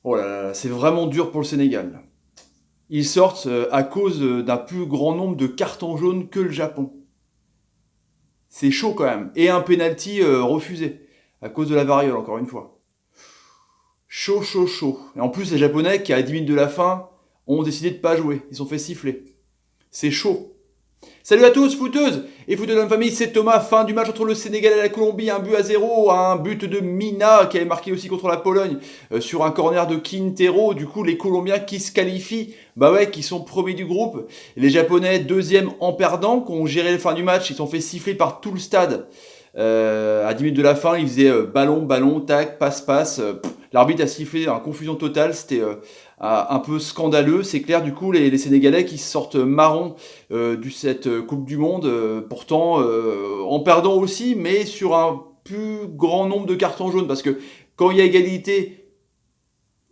Oh là là, c'est vraiment dur pour le Sénégal, là. Ils sortent à cause d'un plus grand nombre de cartons jaunes que le Japon. C'est chaud quand même. Et un penalty refusé, à cause de la variole, encore une fois. Chaud, chaud, chaud. Et en plus, les Japonais, qui à 10 minutes de la fin, ont décidé de pas jouer. Ils sont fait siffler. C'est chaud. Salut à tous, footeuses et footeux de la famille, c'est Thomas. Fin du match entre le Sénégal et la Colombie, 1-0, un but de Mina qui avait marqué aussi contre la Pologne sur un corner de Quintero. Du coup, les Colombiens qui se qualifient, bah ouais, qui sont premiers du groupe. Les Japonais, deuxième en perdant, qui ont géré la fin du match, ils sont fait siffler par tout le stade. À 10 minutes de la fin, ils faisaient ballon, ballon, tac, passe, passe. L'arbitre a sifflé en confusion totale, c'était un peu scandaleux. C'est clair, du coup, les Sénégalais qui sortent marron de cette Coupe du Monde, pourtant en perdant aussi, mais sur un plus grand nombre de cartons jaunes, parce que quand il y a égalité,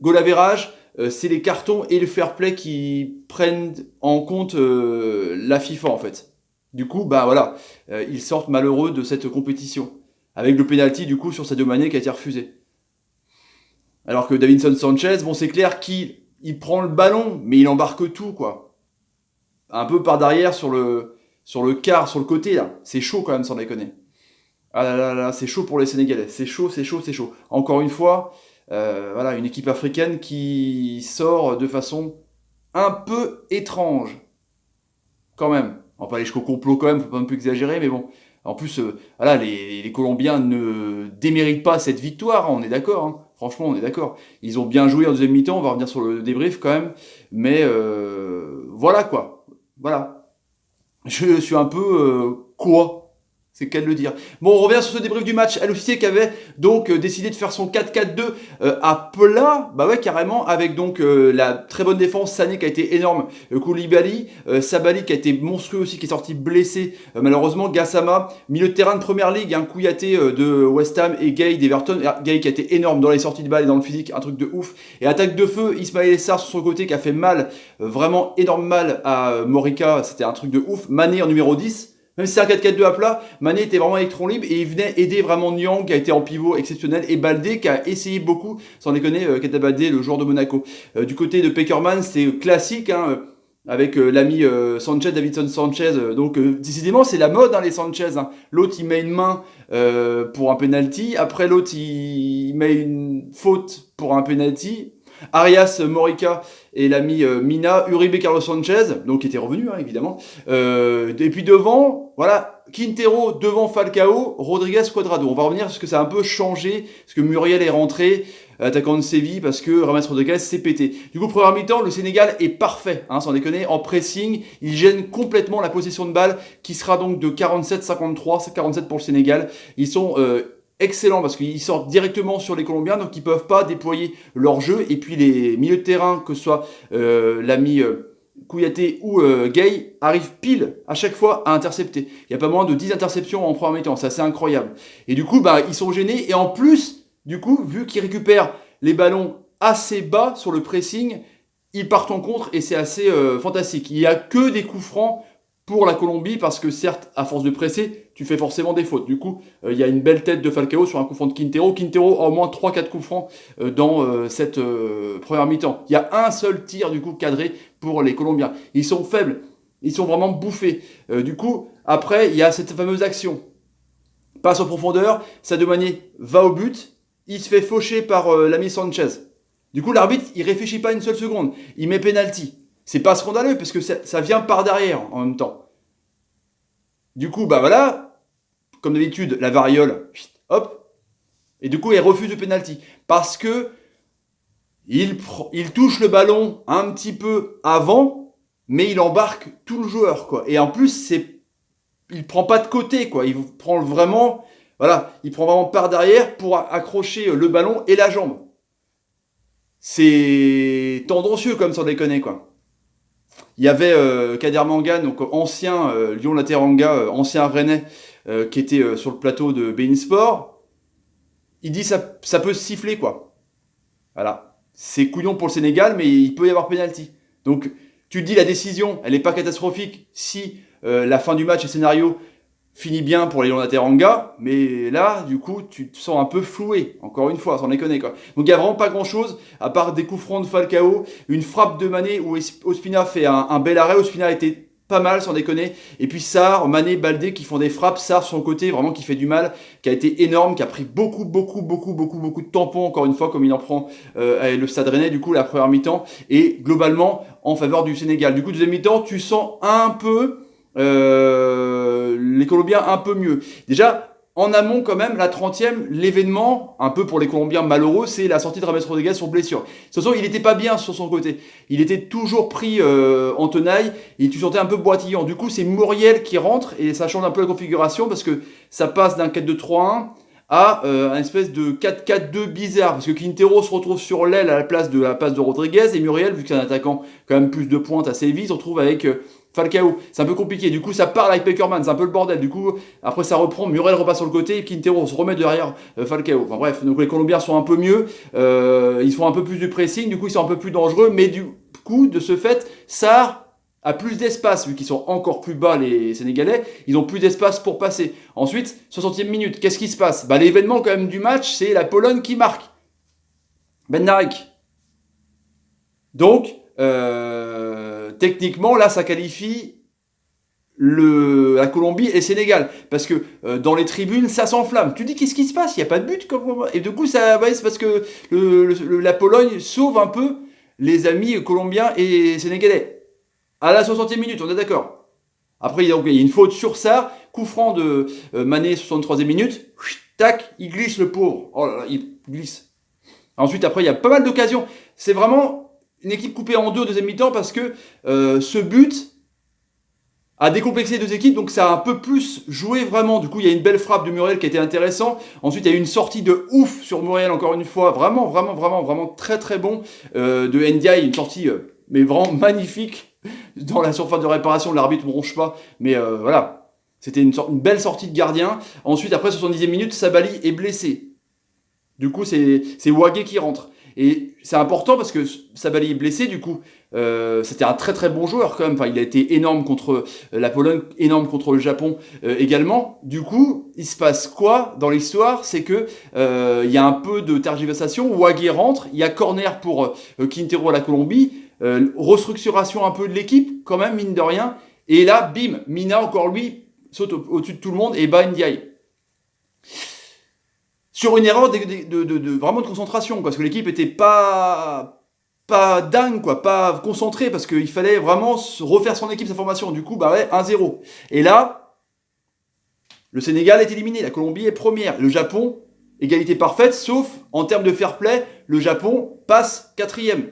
goal average, c'est les cartons et le fair play qui prennent en compte la FIFA en fait. Du coup, bah voilà, ils sortent malheureux de cette compétition. Avec le penalty du coup sur Sadio Mané qui a été refusé. Alors que Davinson Sanchez, bon c'est clair qu'il il prend le ballon, mais il embarque tout quoi. Un peu par derrière sur le quart, sur le côté là. C'est chaud quand même sans déconner. Ah là là là, c'est chaud pour les Sénégalais. C'est chaud, c'est chaud, c'est chaud. Encore une fois, voilà, une équipe africaine qui sort de façon un peu étrange, quand même. On va pas aller jusqu'au complot quand même, faut pas un peu exagérer, mais bon. En plus, voilà, les Colombiens ne déméritent pas cette victoire, hein, on est d'accord. Hein. Franchement, on est d'accord. Ils ont bien joué en deuxième mi-temps, on va revenir sur le débrief quand même. Mais voilà quoi. Voilà. Je suis un peu quoi? C'est qu'à le dire. Bon, on revient sur ce débrief du match. Al Cissé qui avait donc décidé de faire son 4-4-2 à plat, bah ouais carrément, avec donc la très bonne défense, Sané qui a été énorme, Koulibaly, Sabali qui a été monstrueux aussi, qui est sorti blessé malheureusement, Gassama, milieu de terrain de première ligue, hein, Kouyaté de West Ham et Gay d'Everton, Gay qui a été énorme dans les sorties de balle et dans le physique, un truc de ouf. Et attaque de feu, Ismaël Essar sur son côté qui a fait mal, vraiment énorme mal à Morica, c'était un truc de ouf. Mané en numéro 10. Même si c'est un 4-4-2 à plat, Mané était vraiment électron libre et il venait aider vraiment Nyang qui a été en pivot exceptionnel et Baldé qui a essayé beaucoup, sans déconner, Keita Baldé, le joueur de Monaco. Du côté de Pekerman, c'est classique, hein, avec l'ami Sanchez, Davinson Sanchez. Donc décidément, c'est la mode, hein, les Sanchez. Hein. L'autre, il met une main pour un penalty. Après, l'autre, il met une faute pour un penalty. Arias Morica et l'ami Mina, Uribe Carlos Sanchez, donc qui était revenu hein, évidemment. Et puis devant, voilà, Quintero devant Falcao, Rodriguez Cuadrado. On va revenir parce que ça a un peu changé, parce que Muriel est rentré, attaquant de Séville, parce que Rames Rodriguez s'est pété. Du coup, première mi-temps, le Sénégal est parfait, hein, sans déconner, en pressing, il gêne complètement la possession de balle, qui sera donc de 47-53, c'est 47 pour le Sénégal. Ils sont excellent parce qu'ils sortent directement sur les Colombiens, donc ils peuvent pas déployer leur jeu. Et puis les milieux de terrain, que ce soit l'ami Kouyaté ou Gay, arrivent pile à chaque fois à intercepter. Il y a pas moins de 10 interceptions en première mi-temps, c'est assez incroyable. Et du coup, bah, ils sont gênés. Et en plus, du coup, vu qu'ils récupèrent les ballons assez bas sur le pressing, ils partent en contre et c'est assez fantastique. Il n'y a que des coups francs pour la Colombie parce que certes, à force de presser, tu fais forcément des fautes. Du coup, il y a une belle tête de Falcao sur un coup franc de Quintero. Quintero a au moins 3-4 coups francs dans cette première mi-temps. Il y a un seul tir du coup cadré pour les Colombiens. Ils sont faibles, ils sont vraiment bouffés. Du coup, après, il y a cette fameuse action. Passe en profondeur, Sadio Mané va au but, il se fait faucher par l'ami Sanchez. Du coup, l'arbitre, il réfléchit pas une seule seconde. Il met penalty. C'est pas scandaleux parce que ça vient par derrière en même temps. Du coup, bah voilà, comme d'habitude, la variole, hop, et du coup, il refuse le penalty parce que il touche le ballon un petit peu avant, mais il embarque tout le joueur, quoi. Et en plus, il prend pas de côté, quoi. Il prend vraiment, voilà, il prend vraiment par derrière pour accrocher le ballon et la jambe. C'est tendancieux comme sans déconner, quoi. Il y avait Kader Mangane, donc ancien Lyon Lateranga, ancien Rennais, qui était sur le plateau de Bein Sport. Il dit ça peut se siffler quoi. Voilà. C'est couillon pour le Sénégal, mais il peut y avoir pénalty. Donc tu te dis la décision, elle n'est pas catastrophique si la fin du match est scénario. finit bien pour les Lions Teranga, mais là, du coup, tu te sens un peu floué, encore une fois, sans déconner, quoi. Donc il n'y a vraiment pas grand-chose, à part des coups francs de Falcao, une frappe de Mané où Ospina fait un bel arrêt. Ospina était pas mal, sans déconner. Et puis Sarr, Mané, Baldé qui font des frappes. Sarr, sur son côté, vraiment qui fait du mal, qui a été énorme, qui a pris beaucoup de tampons, encore une fois, comme il en prend avec le Stade Rennais, du coup, la première mi-temps, et globalement, en faveur du Sénégal. Du coup, deuxième mi-temps, tu sens un peu les Colombiens un peu mieux. Déjà, en amont quand même, la 30e, l'événement, un peu pour les Colombiens malheureux, c'est la sortie de James Rodriguez sur blessure. De toute façon, il n'était pas bien sur son côté. Il était toujours pris en tenaille et tu sentais un peu boitillant. Du coup, c'est Muriel qui rentre et ça change un peu la configuration parce que ça passe d'un 4-2-3-1 à un espèce de 4-4-2 bizarre, parce que Quintero se retrouve sur l'aile à la place de la passe de Rodriguez, et Muriel, vu que c'est un attaquant quand même plus de pointe assez vite, se retrouve avec Falcao. C'est un peu compliqué, du coup ça part avec Peckerman, c'est un peu le bordel, du coup après ça reprend, Muriel repasse sur le côté, et Quintero se remet derrière Falcao. Enfin bref, donc les Colombiens sont un peu mieux, ils font un peu plus de pressing, du coup ils sont un peu plus dangereux, mais du coup, de ce fait, Sarr a plus d'espace, vu qu'ils sont encore plus bas les Sénégalais, ils ont plus d'espace pour passer. Ensuite, 60e minute, qu'est-ce qui se passe? L'événement quand même du match, c'est la Pologne qui marque. Bednarek. Donc, techniquement, là, ça qualifie la Colombie et le Sénégal. Parce que dans les tribunes, ça s'enflamme. Tu dis, qu'est-ce qui se passe? Il n'y a pas de but. Et du coup, c'est parce que la Pologne sauve un peu les amis colombiens et sénégalais. À la 60e minute, on est d'accord. Après, il y a une faute sur ça. Coup franc de Mané, 63e minute. Tac, il glisse le pauvre. Oh là là, il glisse. Ensuite, après, il y a pas mal d'occasions. C'est vraiment une équipe coupée en deux au deuxième mi-temps parce que ce but a décomplexé les deux équipes, donc ça a un peu plus joué vraiment. Du coup, il y a une belle frappe de Muriel qui a été intéressant. Ensuite, il y a eu une sortie de ouf sur Muriel, encore une fois. Vraiment très très bon. De Ndiaye, une sortie mais vraiment magnifique dans la surface de réparation. L'arbitre ne bronche pas, mais voilà. C'était une belle sortie de gardien. Ensuite, après 70e minute, Sabali est blessé. Du coup, c'est Wagué qui rentre. Et c'est important parce que Sabali est blessé, du coup, c'était un très très bon joueur quand même. Enfin, il a été énorme contre la Pologne, énorme contre le Japon également. Du coup, il se passe quoi dans l'histoire? C'est que il y a un peu de tergiversation. Wagué rentre, il y a corner pour Quintero à la Colombie, restructuration un peu de l'équipe, quand même, mine de rien. Et là, bim, Mina, encore lui, saute au-dessus de tout le monde et bat Ndiaye. Sur une erreur vraiment de concentration, parce que l'équipe était pas dingue, quoi, pas concentrée, parce qu'il fallait vraiment refaire son équipe, sa formation. Du coup, 1-0. Et là, le Sénégal est éliminé, la Colombie est première. Le Japon, égalité parfaite, sauf en termes de fair play, le Japon passe quatrième.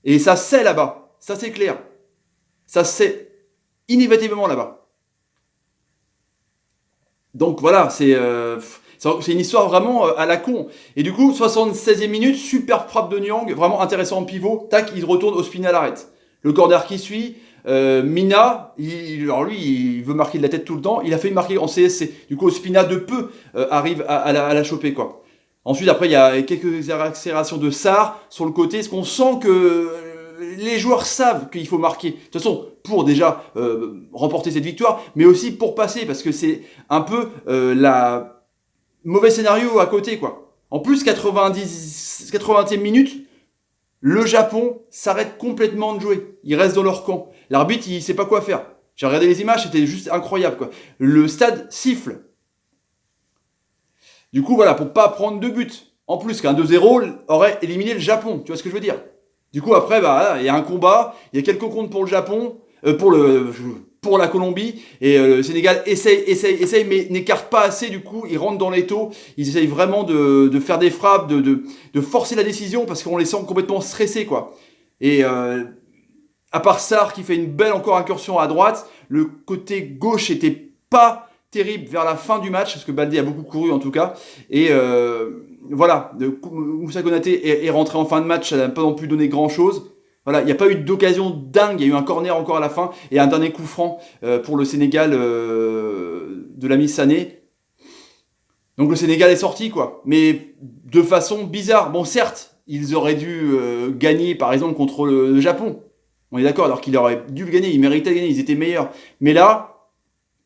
Et ça c'est là-bas, ça c'est clair. Ça c'est inévitablement là-bas. Donc voilà, c'est une histoire vraiment à la con. Et du coup, 76e minute, super frappe de Nyang, vraiment intéressant en pivot. Tac, il retourne, Ospina l'arrête. Le corner qui suit, Mina, alors lui, il veut marquer de la tête tout le temps. Il a fait marquer en CSC. Du coup, Ospina de peu arrive à la choper, quoi. Ensuite, après, il y a quelques accélérations de Sarr sur le côté. Est-ce qu'on sent que les joueurs savent qu'il faut marquer? De toute façon, pour déjà remporter cette victoire, mais aussi pour passer, parce que c'est un peu la mauvais scénario à côté, quoi. En plus, 80e minute, le Japon s'arrête complètement de jouer. Ils restent dans leur camp. L'arbitre, il sait pas quoi faire. J'ai regardé les images, c'était juste incroyable, quoi. Le stade siffle. Du coup, voilà, pour pas prendre de but. En plus qu'un 2-0 aurait éliminé le Japon. Tu vois ce que je veux dire? Du coup, après, il y a un combat. Il y a quelques comptes pour le Japon, pour la Colombie. Et le Sénégal essaye, mais n'écarte pas assez. Du coup, ils rentrent dans les taux. Ils essayent vraiment de faire des frappes, de forcer la décision parce qu'on les sent complètement stressés, quoi. Et à part Sarr qui fait une belle encore incursion à droite, le côté gauche était pas terrible vers la fin du match, parce que Baldé a beaucoup couru en tout cas. Et voilà, Moussa Konaté est rentré en fin de match, ça n'a pas non plus donné grand chose. Voilà, il n'y a pas eu d'occasion dingue, il y a eu un corner encore à la fin, et un dernier coup franc pour le Sénégal de l'ami Sané. Donc le Sénégal est sorti, quoi. Mais de façon bizarre. Bon, certes, ils auraient dû gagner, par exemple, contre le Japon. On est d'accord, alors qu'ils auraient dû le gagner, ils méritaient de gagner, ils étaient meilleurs. Mais là,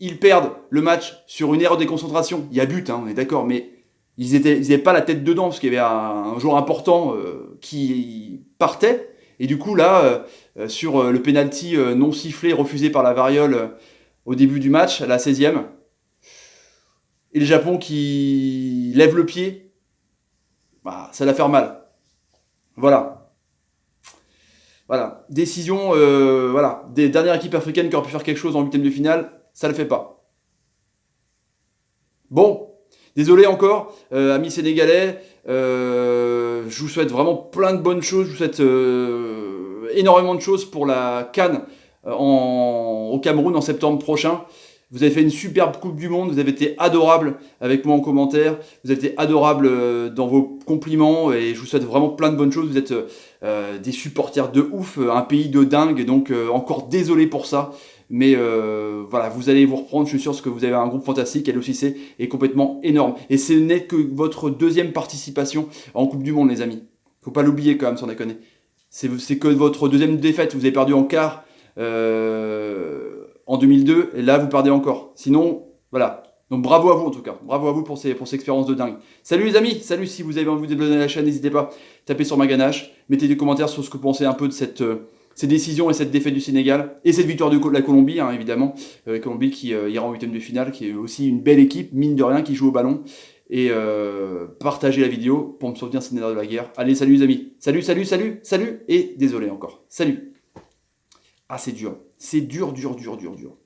Ils perdent le match sur une erreur de déconcentration. Il y a but, hein, on est d'accord, mais ils n'avaient pas la tête dedans parce qu'il y avait un joueur important qui partait. Et du coup, là, sur le penalty non sifflé refusé par la Variole au début du match, à la 16e, et le Japon qui lève le pied, bah, ça va faire mal. Voilà. Voilà. Décision, voilà. Des dernières équipes africaines qui auraient pu faire quelque chose en huitième de finale, ça le fait pas. Bon, désolé encore, amis sénégalais. Je vous souhaite vraiment plein de bonnes choses. Je vous souhaite énormément de choses pour la CAN au Cameroun en septembre prochain. Vous avez fait une superbe Coupe du Monde, vous avez été adorable avec moi en commentaire, vous avez été adorable dans vos compliments et je vous souhaite vraiment plein de bonnes choses. Vous êtes des supporters de ouf, un pays de dingue, donc encore désolé pour ça. Mais voilà, vous allez vous reprendre, je suis sûr, parce que vous avez un groupe fantastique, LOCC est complètement énorme. Et ce n'est que votre deuxième participation en Coupe du Monde, les amis. Faut pas l'oublier quand même, sans déconner. C'est que votre deuxième défaite, vous avez perdu en quart en 2002, et là vous perdez encore. Sinon, voilà. Donc bravo à vous en tout cas. Bravo à vous pour cette expérience de dingue. Salut les amis, salut, si vous avez envie de vous abonner à la chaîne, n'hésitez pas, tapez sur ma ganache, mettez des commentaires sur ce que vous pensez un peu de ces décisions et cette défaite du Sénégal, et cette victoire de la Colombie, hein, évidemment. La Colombie qui ira en huitième de finale, qui est aussi une belle équipe, mine de rien, qui joue au ballon. Et partagez la vidéo pour me soutenir ces nerfs de la guerre. Allez, salut les amis. Salut, salut, salut, salut, et désolé encore. Salut. Ah, c'est dur. C'est dur, dur, dur, dur, dur.